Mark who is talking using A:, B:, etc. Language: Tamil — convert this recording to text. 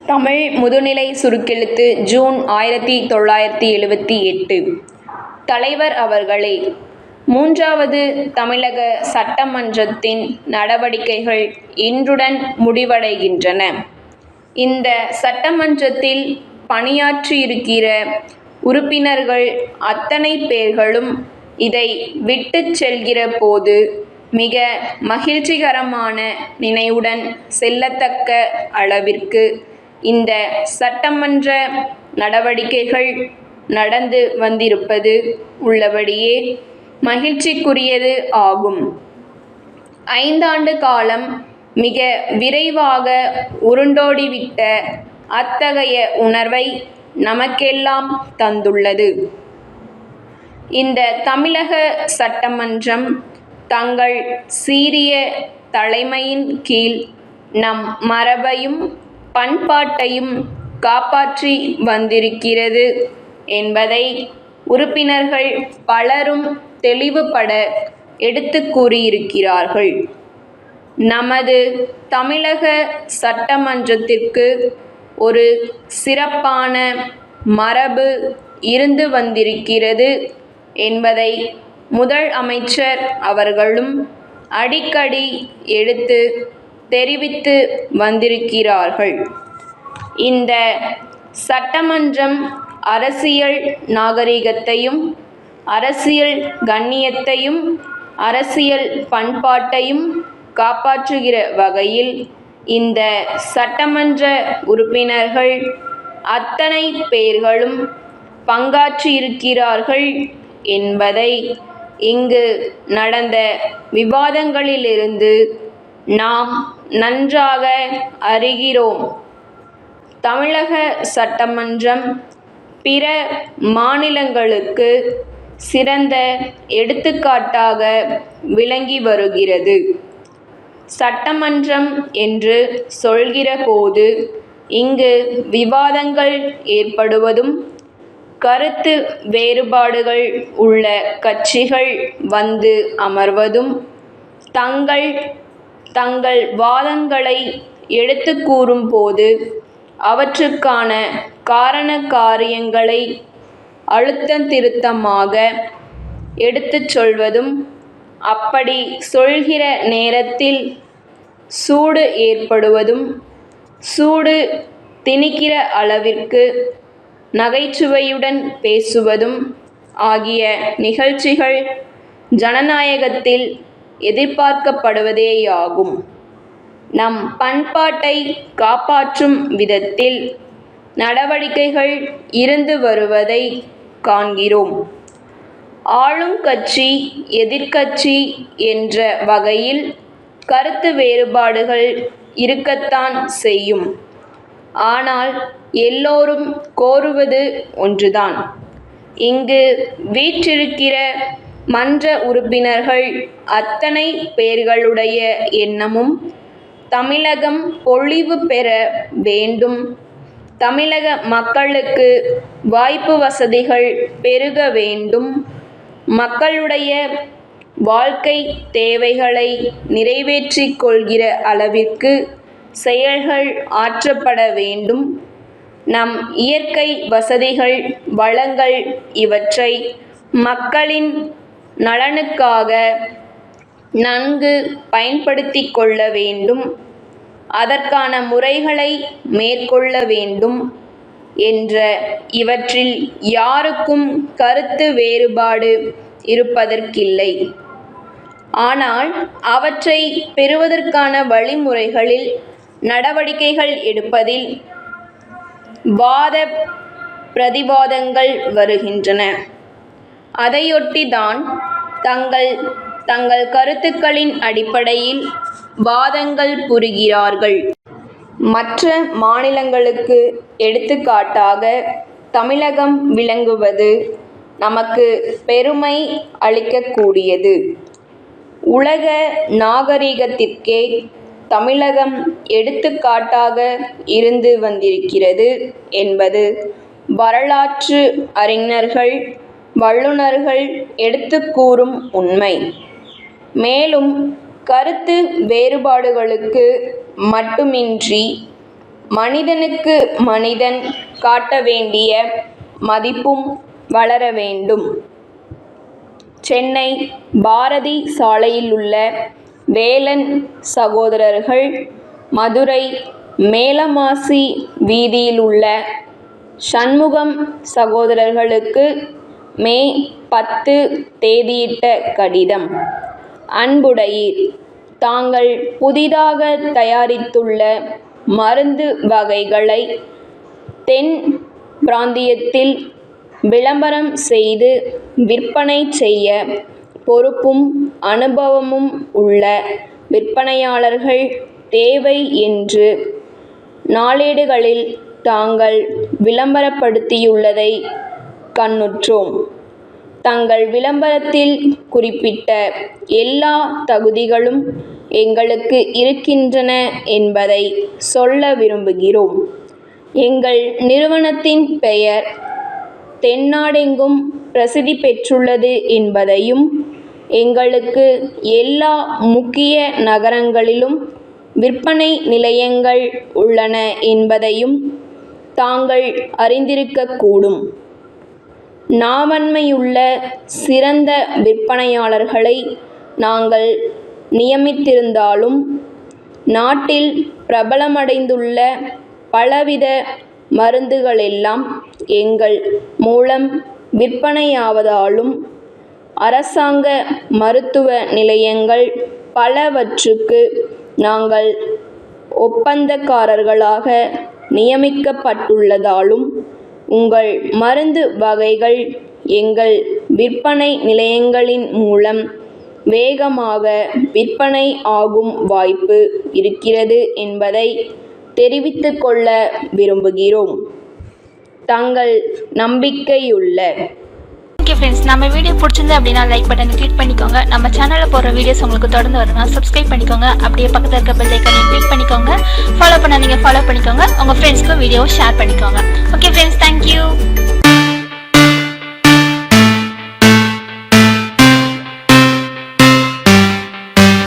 A: தமிழ் முதுநிலை சுருக்கெழுத்து ஜூன் 1978. தலைவர் அவர்களே, மூன்றாவது தமிழக சட்டமன்றத்தின் நடவடிக்கைகள் இன்றுடன் முடிவடைகின்றன. இந்த சட்டமன்றத்தில் பணியாற்றியிருக்கிற உறுப்பினர்கள் அத்தனை பேர்களும் இதை விட்டுச் செல்கிற போது மிக மகிழ்ச்சிகரமான நினைவுடன் செல்லத்தக்க அளவிற்கு இந்த சட்டமன்ற நடவடிக்கைகள் நடந்து வந்திருப்பது உள்ளபடியே மகிழ்ச்சிக்குரியது ஆகும். 5 ஆண்டு காலம் மிக விரைவாக உருண்டோடிவிட்ட அத்தகைய உணர்வை நமக்கெல்லாம் தந்துள்ளது. இந்த தமிழக சட்டமன்றம் தங்கள் சீரிய தலைமையின் கீழ் நம் மரபையும் பண்பாட்டையும் காப்பாற்றி வந்திருக்கிறது என்பதை உறுப்பினர்கள் பலரும் தெளிவுபட எடுத்துக் கூறியிருக்கிறார்கள். நமது தமிழக சட்டமன்றத்திற்கு ஒரு சிறப்பான மரபு இருந்து வந்திருக்கிறது என்பதை முதல் அமைச்சர் அவர்களும் அடிக்கடி எடுத்து தெரிவித்து வந்திருக்கிறார்கள். இந்த சட்டமன்றம் அரசியல் நாகரிகத்தையும் அரசியல் கண்ணியத்தையும் அரசியல் பண்பாட்டையும் காப்பாற்றுகிற வகையில் இந்த சட்டமன்ற உறுப்பினர்கள் அத்தனை பேர்களும் பங்காற்றியிருக்கிறார்கள் என்பதை இங்கு நடந்த விவாதங்களிலிருந்து நாம் நன்றாக அறிகிறோம். தமிழக சட்டமன்றம் பிற மாநிலங்களுக்கு சிறந்த எடுத்துக்காட்டாக விளங்கி வருகிறது. சட்டமன்றம் என்று சொல்கிற போது இங்கு விவாதங்கள் ஏற்படுவதும் கருத்து வேறுபாடுகள் உள்ள கட்சிகள் வந்து அமர்வதும் தங்கள் வாதங்களை எடுத்து கூறும் போது அவற்றுக்கான காரண காரியங்களை அழுத்தந்திருத்தமாக எடுத்துச் சொல்வதும், அப்படி சொல்கிற நேரத்தில் சூடு ஏற்படுவதும், சூடு திணிக்கிற அளவிற்கு நகைச்சுவையுடன் பேசுவதும் ஆகிய நிகழ்ச்சிகள் ஜனநாயகத்தில் எதிர்பார்க்கப்படுவதேயாகும். நம் பண்பாட்டை காப்பாற்றும் விதத்தில் நடவடிக்கைகள் இருந்து வருவதை காண்கிறோம். ஆளும் கட்சி எதிர்க்கட்சி என்ற வகையில் கருத்து வேறுபாடுகள் இருக்கத்தான் செய்யும். ஆனால் எல்லோரும் கோருவது ஒன்றுதான். இங்கு வீற்றிருக்கிற மன்ற உறுப்பினர்கள் அத்தனை பேர்களுடைய எண்ணமும் தமிழகம் பொலிவு பெற வேண்டும், தமிழக மக்களுக்கு வாய்ப்பு வசதிகள் பெருக வேண்டும், மக்களுடைய வாழ்க்கை தேவைகளை நிறைவேற்றிக் கொள்கிற அளவிற்கு செயல்கள் ஆற்றப்பட வேண்டும், நம் இயற்கை வசதிகள் வளங்கள் இவற்றை மக்களின் நலனுக்காக நன்கு பயன்படுத்திக் கொள்ள வேண்டும், அதற்கான முறைகளை மேற்கொள்ள வேண்டும் என்ற இவற்றில் யாருக்கும் கருத்து வேறுபாடு இருப்பதற்கில்லை. ஆனால் அவற்றை பெறுவதற்கான வழிமுறைகளில் நடவடிக்கைகள் எடுப்பதில் வாத பிரதிவாதங்கள் வருகின்றன. அதையொட்டிதான் தங்கள் கருத்துக்களின் அடிப்படையில் வாதங்கள் புரிகிறார்கள். மற்ற மாநிலங்களுக்கு எடுத்துக்காட்டாக தமிழகம் விளங்குவது நமக்கு பெருமை அளிக்கக்கூடியது. உலக நாகரிகத்திற்கே தமிழகம் எடுத்துக்காட்டாக இருந்து வந்திருக்கிறது என்பது வரலாற்று அறிஞர்கள் வல்லுநர்கள் எடுத்துக் கூறும் உண்மை. மேலும் கருத்து வேறுபாடுகளுக்கு மட்டுமின்றி மனிதனுக்கு மனிதன் காட்ட வேண்டிய மதிப்பும் வளர வேண்டும். சென்னை பாரதி சாலையில் உள்ள வேலன் சகோதரர்கள், மதுரை மேலமாசி வீதியில் உள்ள சண்முகம் சகோதரர்களுக்கு மே 10 தேதியிட்ட கடிதம். அன்புடையீர், தாங்கள் புதிதாக தயாரித்துள்ள மருந்து வகைகளை தென் பிராந்தியத்தில் விளம்பரம் செய்து விற்பனை செய்ய பொறுப்பும் அனுபவமும் உள்ள விற்பனையாளர்கள் தேவை என்று நாளேடுகளில் தாங்கள் விளம்பரப்படுத்தியுள்ளதை கண்ணுற்றோம். தங்கள் விளம்பரத்தில் குறிப்பிட்ட எல்லா தகுதிகளும் எங்களுக்கு இருக்கின்றன என்பதை சொல்ல விரும்புகிறோம். எங்கள் நிறுவனத்தின் பெயர் தென்னாடெங்கும் பிரசித்தி பெற்றுள்ளது என்பதையும், எங்களுக்கு எல்லா முக்கிய நகரங்களிலும் விற்பனை நிலையங்கள் உள்ளன என்பதையும் தாங்கள் அறிந்திருக்கக்கூடும். நாவன்மையுள்ள சிறந்த விற்பனையாளர்களை நாங்கள் நியமித்திருந்தாலும், நாட்டில் பிரபலமடைந்துள்ள பலவித மருந்துகளெல்லாம் எங்கள் மூலம் விற்பனையாவதாலும், அரசாங்க மருத்துவ நிலையங்கள் பலவற்றுக்கு நாங்கள் ஒப்பந்தக்காரர்களாக நியமிக்கப்பட்டுள்ளதாலும், உங்கள் மருந்து வகைகள் எங்கள் விற்பனை நிலையங்களின் மூலம் வேகமாக விற்பனை ஆகும் வாய்ப்பு இருக்கிறது என்பதை தெரிவித்துக் கொள்ள விரும்புகிறோம். தங்கள் நம்பிக்கையுள்ள.
B: ஓகே ஃப்ரெண்ட்ஸ், நம்ம வீடியோ பிடிச்சிருந்து அப்படின்னா லைக் பட்டனை கிளிக் பண்ணிக்கோங்க. நம்ம சேனலில் போடுற வீடியோஸ் உங்களுக்கு தொடர்ந்து வரணும்னா சப்ஸ்கிரைப் பண்ணிக்கோங்க. அப்படியே பக்கத்தில் இருக்க பெல் ஐக்கானையும் கிளிக் பண்ணிக்கோங்க. ஃபாலோ பண்ணாதீங்க, ஃபாலோ பண்ணிக்கோங்க. உங்கள் ஃப்ரெண்ட்ஸ்க்கு வீடியோவை ஷேர் பண்ணிக்கோங்க. Okay friends, thank you.